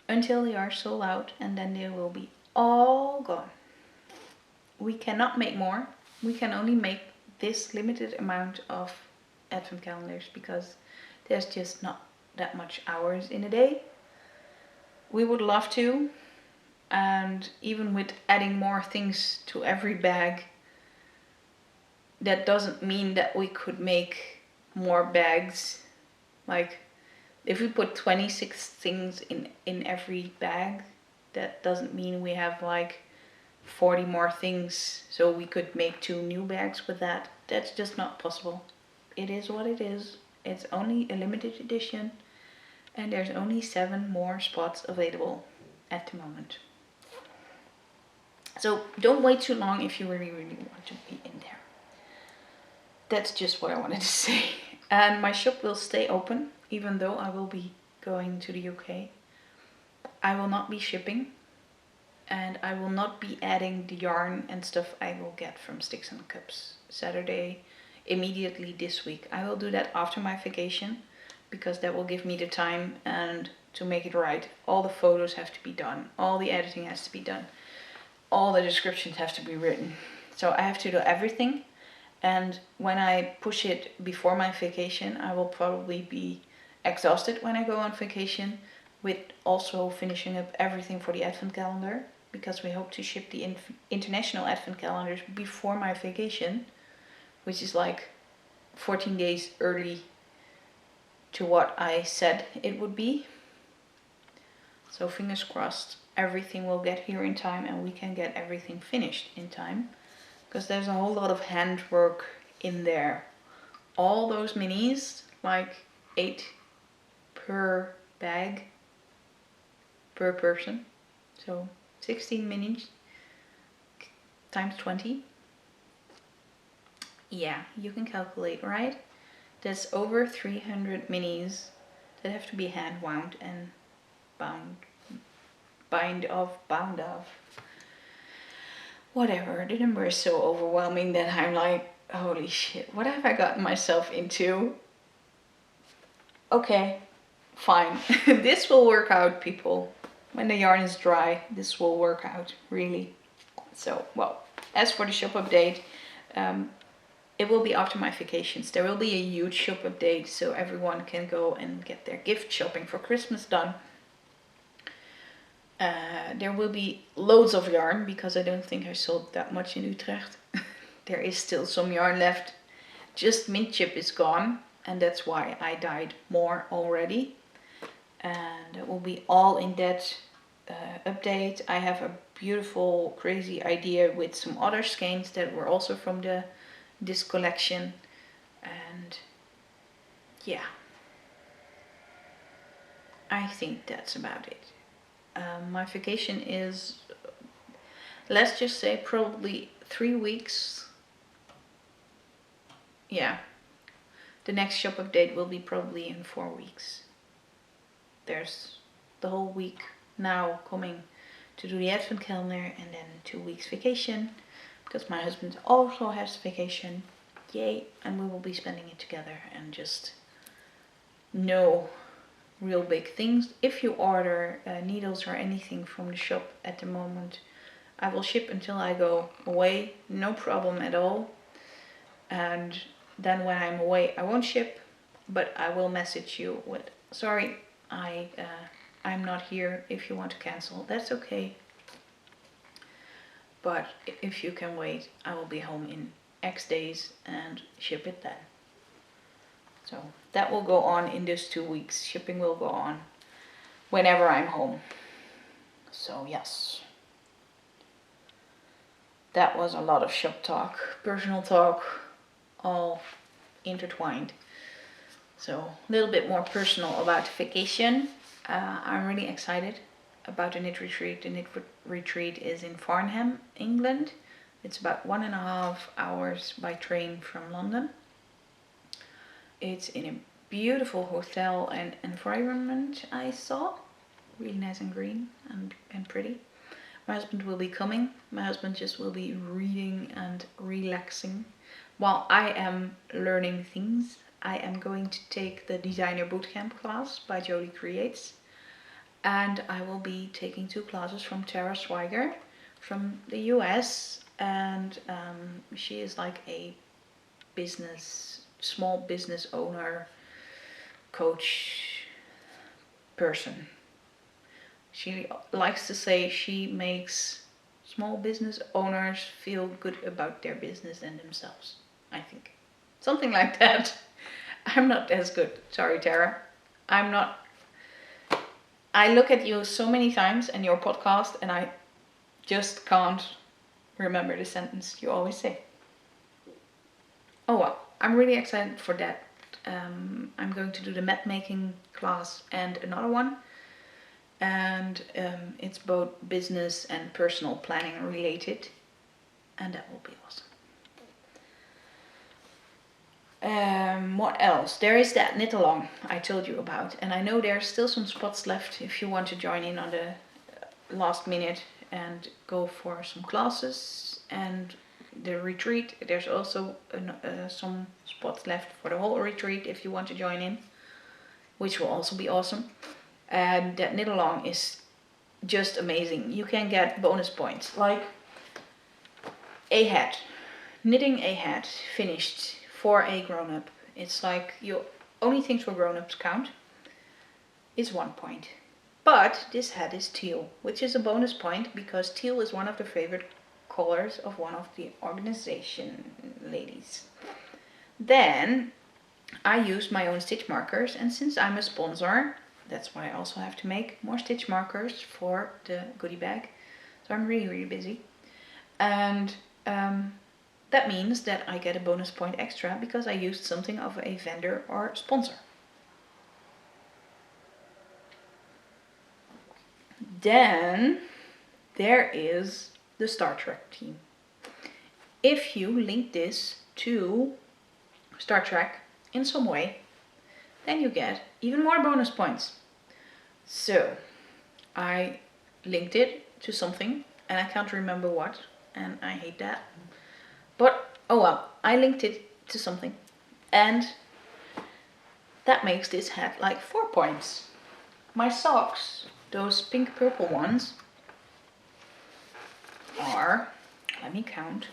[SPEAKER 1] until they are sold out, and then they will be all gone. We cannot make more. We can only make this limited amount of advent calendars because there's just not that much hours in a day. We would love to, and even with adding more things to every bag, that doesn't mean that we could make more bags. Like if we put 26 things in every bag, that doesn't mean we have like 40 more things, so we could make 2 new bags with that. That's just not possible. It is what it is. It's only a limited edition, and there's only 7 more spots available at the moment. So don't wait too long if you really want to be in there. That's just what I wanted to say. And my shop will stay open, even though I will be going to the UK. I will not be shipping, and I will not be adding the yarn and stuff I will get from Sticks and Cups Saturday immediately this week. I will do that after my vacation, because that will give me the time and to make it right. All the photos have to be done, all the editing has to be done, all the descriptions have to be written. So I have to do everything, and when I push it before my vacation, I will probably be exhausted when I go on vacation, with also finishing up everything for the advent calendar, because we hope to ship the international advent calendars before my vacation, which is like 14 days early to what I said it would be. So fingers crossed everything will get here in time and we can get everything finished in time, because there's a whole lot of handwork in there. All those minis, like 8 per bag per person, so 16 minis times 20. Yeah, you can calculate, right? That's over 300 minis that have to be hand wound and bound off. Whatever, the number is so overwhelming that I'm like, holy shit, what have I gotten myself into? Okay, fine. This will work out, people. When the yarn is dry, this will work out, really. So, well, as for the shop update, it will be after my vacations. There will be a huge shop update so everyone can go and get their gift shopping for Christmas done. There will be loads of yarn, because I don't think I sold that much in Utrecht. There is still some yarn left. Just mint chip is gone, and that's why I dyed more already. And it will be all in that update. I have a beautiful, crazy idea with some other skeins that were also from this collection, and yeah, I think that's about it. My vacation is, let's just say, probably 3 weeks. Yeah, the next shop update will be probably in 4 weeks. There's the whole week now coming to do the advent calendar, and then 2 weeks vacation, because my husband also has vacation. Yay. And we will be spending it together, and just no real big things. If you order needles or anything from the shop at the moment, I will ship until I go away, no problem at all. And then when I'm away, I won't ship. but I will message you with, sorry, I'm not here. If you want to cancel, that's okay. But if you can wait, I will be home in X days and ship it then. So that will go on in those 2 weeks. Shipping will go on whenever I'm home. So yes. That was a lot of shop talk, personal talk, all intertwined. So a little bit more personal about vacation. I'm really excited about the knit retreat. The knit retreat is in Farnham, England. It's about 1.5 hours by train from London. It's in a beautiful hotel and environment I saw. Really nice and green and pretty. My husband will be coming. My husband just will be reading and relaxing while I am learning things. I am going to take the designer bootcamp class by Jodie Creates. And I will be taking 2 classes from Tara Schweiger from the US. And she is like a small business owner, coach person. She likes to say she makes small business owners feel good about their business and themselves, I think. Something like that. I'm not as good. Sorry, Tara. I'm not. I look at you so many times in your podcast and I just can't remember the sentence you always say. Oh well, I'm really excited for that. I'm going to do the mat making class and another one. And it's both business and personal planning related. And that will be awesome. What else? There is that knit along I told you about. And I know there's still some spots left if you want to join in on the last minute and go for some classes. And the retreat, there's also some spots left for the whole retreat if you want to join in, which will also be awesome. And that knit along is just amazing. You can get bonus points like a hat, knitting a hat finished for a grown-up. It's like you only things for grown-ups count is 1 point. But this hat is teal, which is a bonus point because teal is one of the favorite colors of one of the organization ladies. Then I used my own stitch markers, and since I'm a sponsor, that's why I also have to make more stitch markers for the goodie bag. So I'm really busy. And that means that I get a bonus point extra because I used something of a vendor or sponsor. Then there is the Star Trek team. If you link this to Star Trek in some way, then you get even more bonus points. So I linked it to something and I can't remember what, and I hate that. But oh well, I linked it to something and that makes this hat like 4 points. My socks, those pink purple ones, are, let me count,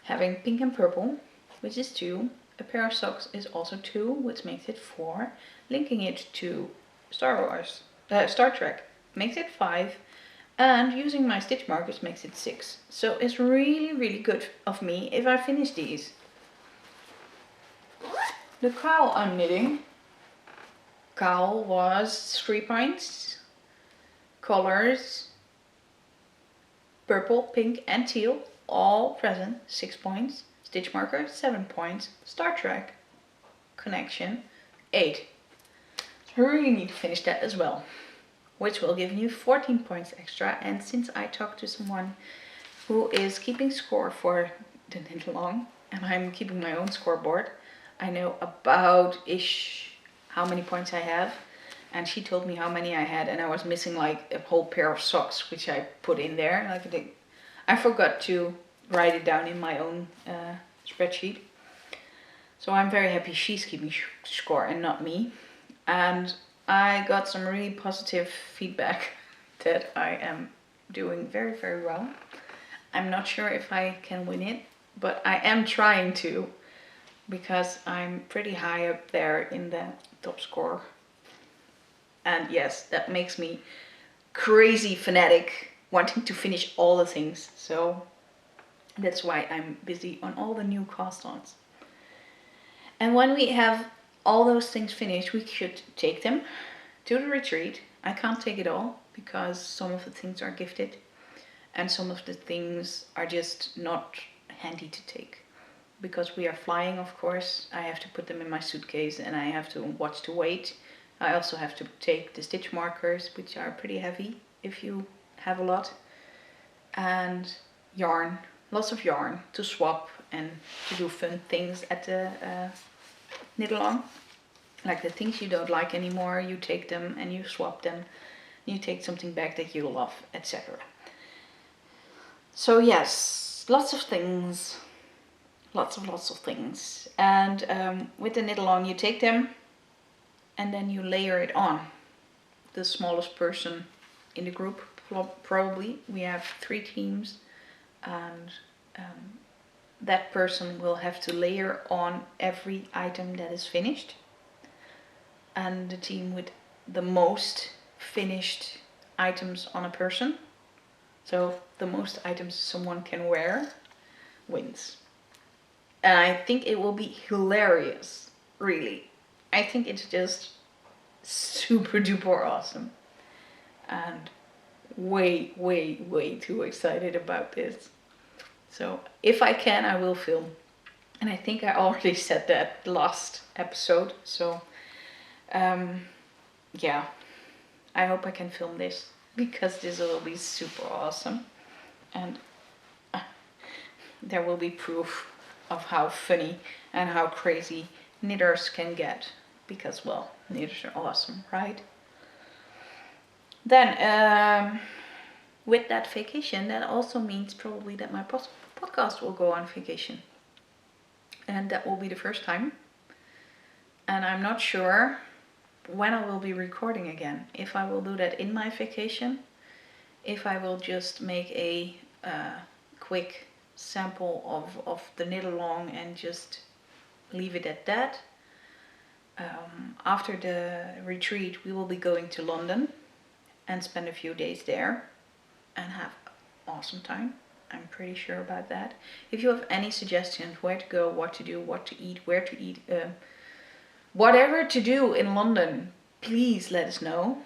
[SPEAKER 1] having pink and purple, which is 2. A pair of socks is also 2, which makes it 4. Linking it to Star Trek makes it 5. And using my stitch markers makes it 6. So it's really good of me if I finish these. The cowl I'm knitting. Cowl was 3 points. Colors, purple, pink and teal, all present, 6 points. Stitch marker, 7 points. Star Trek connection, 8. So I really need to finish that as well, which will give you 14 points extra. And since I talked to someone who is keeping score for the knit along, and I'm keeping my own scoreboard, I know about-ish how many points I have. And she told me how many I had, and I was missing like a whole pair of socks, which I put in there. Like I forgot to write it down in my own spreadsheet. So I'm very happy she's keeping score and not me. And I got some really positive feedback that I am doing very well. I'm not sure if I can win it, but I am trying to. because I'm pretty high up there in the top score. And yes, that makes me crazy fanatic, wanting to finish all the things. So that's why I'm busy on all the new cast-ons. And when we have all those things finished, we should take them to the retreat. I can't take it all because some of the things are gifted and some of the things are just not handy to take. Because we are flying, of course, I have to put them in my suitcase and I have to watch the weight. I also have to take the stitch markers, which are pretty heavy if you have a lot. And yarn, lots of yarn to swap and to do fun things at the knit along. Like the things you don't like anymore, you take them and you swap them. You take something back that you love, etc. So yes, lots of things. Lots of things. And with the knit along you take them and then you layer it on. The smallest person in the group, probably. We have 3 teams and that person will have to layer on every item that is finished. And the team with the most finished items on a person, so the most items someone can wear, wins. And I think it will be hilarious, really. I think it's just super duper awesome. And way too excited about this. So if I can, I will film. And I think I already said that last episode. So yeah, I hope I can film this because this will be super awesome. And there will be proof of how funny and how crazy knitters can get, because well, knitters are awesome, right? Then with that vacation, that also means probably that my podcast will go on vacation, and that will be the first time. And I'm not sure when I will be recording again, if I will do that in my vacation, if I will just make a quick sample of the knit along and just leave it at that. After the retreat we will be going to London and spend a few days there and have awesome time. I'm pretty sure about that. If you have any suggestions where to go, what to do, what to eat, where to eat, whatever to do in London, please let us know.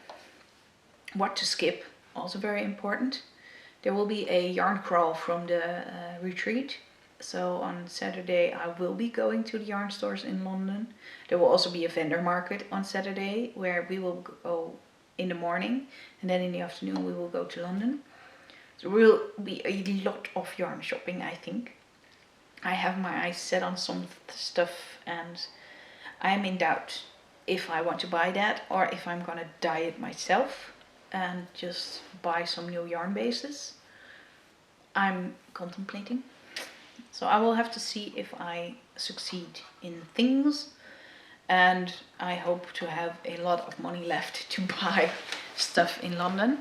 [SPEAKER 1] What to skip, also very important. There will be a yarn crawl from the retreat. So on Saturday I will be going to the yarn stores in London. There will also be a vendor market on Saturday where we will go in the morning and then in the afternoon we will go to London. So there will be a lot of yarn shopping, I think. I have my eyes set on some stuff and I'm in doubt if I want to buy that or if I'm gonna dye it myself and just buy some new yarn bases. I'm contemplating. So I will have to see if I succeed in things, and I hope to have a lot of money left to buy stuff in London,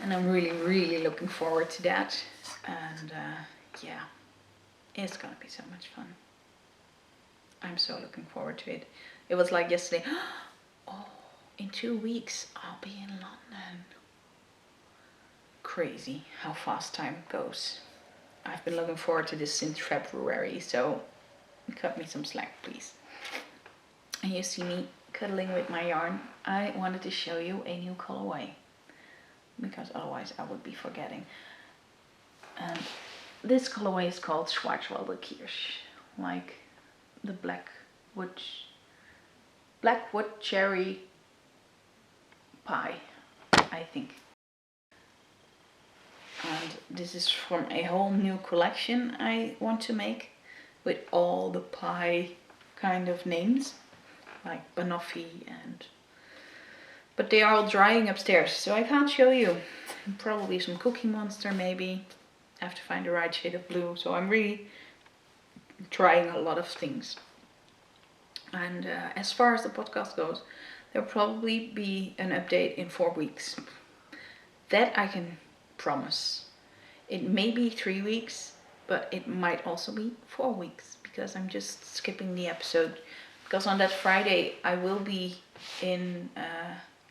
[SPEAKER 1] and I'm really looking forward to that. And yeah, it's gonna be so much fun. I'm so looking forward to it. It was like yesterday, oh, in 2 weeks I'll be in London. Crazy how fast time goes. I've been looking forward to this since February, so cut me some slack, please. And you see me cuddling with my yarn. I wanted to show you a new colorway, because otherwise I would be forgetting. And this colorway is called Schwarzwälder Kirsch, like the Blackwood cherry pie, I think. And this is from a whole new collection I want to make with all the pie kind of names, like banoffee but they are all drying upstairs, so I can't show you. Probably some Cookie Monster maybe. I have to find the right shade of blue, so I'm really trying a lot of things. And as far as the podcast goes, there'll probably be an update in 4 weeks. That I can promise. It may be 3 weeks, but it might also be 4 weeks, because I'm just skipping the episode. Because on that Friday I will be in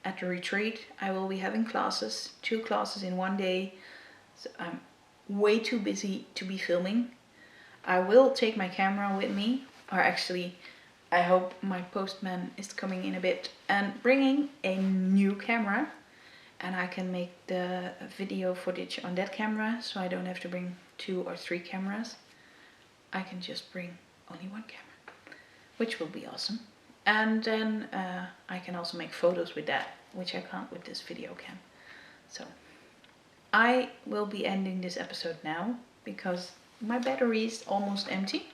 [SPEAKER 1] at the retreat. I will be having classes, 2 classes in one day. So I'm way too busy to be filming. I will take my camera with me, or actually I hope my postman is coming in a bit and bringing a new camera, and I can make the video footage on that camera, so I don't have to bring 2 or 3 cameras. I can just bring only 1 camera, which will be awesome. And then I can also make photos with that, which I can't with this video cam. So I will be ending this episode now because my battery is almost empty.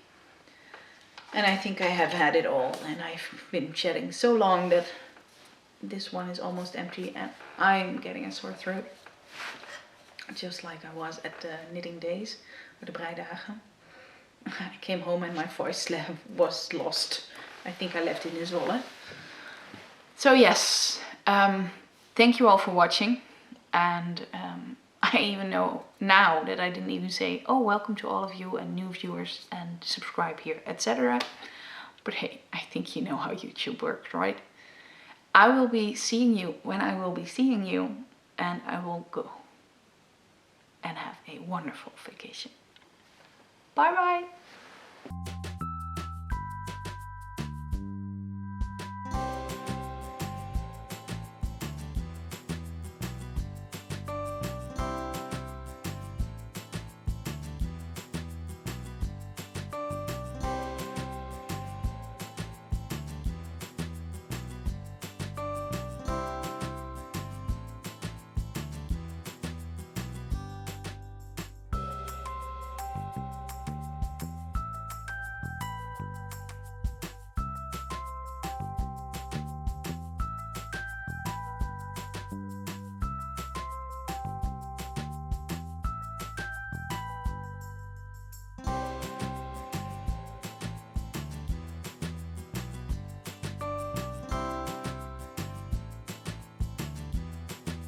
[SPEAKER 1] And I think I have had it all, and I've been chatting so long that this one is almost empty and I'm getting a sore throat. Just like I was at the knitting days, or the Breidagen. I came home and my voice was lost. I think I left it in Zwolle. So yes, thank you all for watching. And I even know now that I didn't even say, oh, welcome to all of you and new viewers and subscribe here, etc. But hey, I think you know how YouTube works, right? I will be seeing you when I will be seeing you, and I will go and have a wonderful vacation. Bye bye!